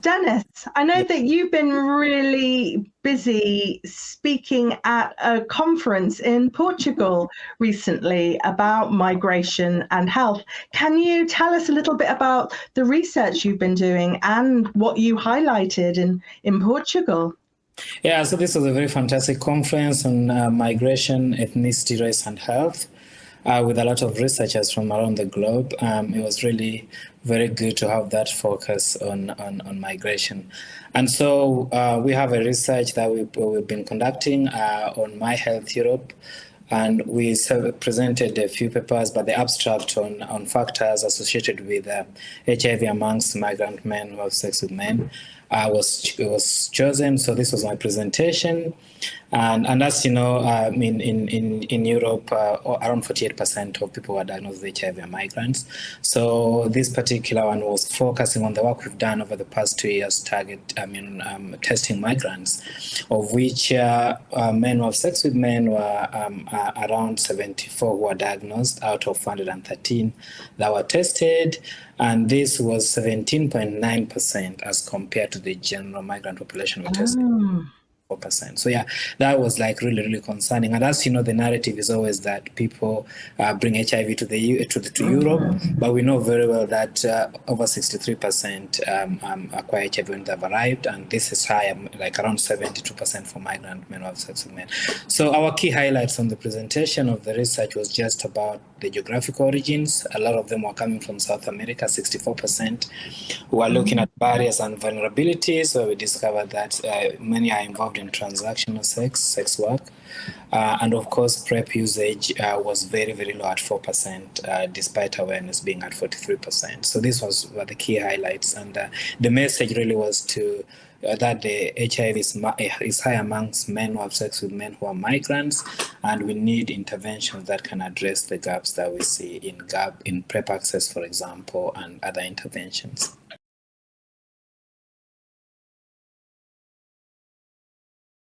Dennis, I know Yeah, that you've been really busy speaking at a conference in Portugal recently about migration and health. Can you tell us a little bit about the research you've been doing and what you highlighted in Portugal? yeah. So this was a very fantastic conference on migration, ethnicity, race, and health, with a lot of researchers from around the globe. It was really very good to have that focus on migration. And so we have a research that we've been conducting on My Health Europe. And we presented a few papers, but the abstract on factors associated with HIV amongst migrant men who have sex with men was chosen. So this was my presentation. And as you know, in Europe, around 48% of people who are diagnosed with HIV are migrants. So this particular one was focusing on the work we've done over the past 2 years, testing migrants, of which men who have sex with men were around 74 who were diagnosed out of 113 that were tested. And this was 17.9% as compared to the general migrant population we tested. Oh. 4%. So yeah, that was like really, really concerning. And as you know, the narrative is always that people bring HIV to to Europe, but we know very well that over 63% acquire HIV when they've arrived, and this is high, like around 72% for migrant men who have sex with men. So our key highlights on the presentation of the research was just about the geographic origins. A lot of them were coming from South America, 64%. We were looking at barriers and vulnerabilities, where we discovered that many are involved in transactional sex work. And of course, PrEP usage was very, very low at 4%, despite awareness being at 43%. So this were the key highlights. And the message really was that the HIV is high amongst men who have sex with men who are migrants, and we need interventions that can address the gaps that we see in PrEP access, for example, and other interventions.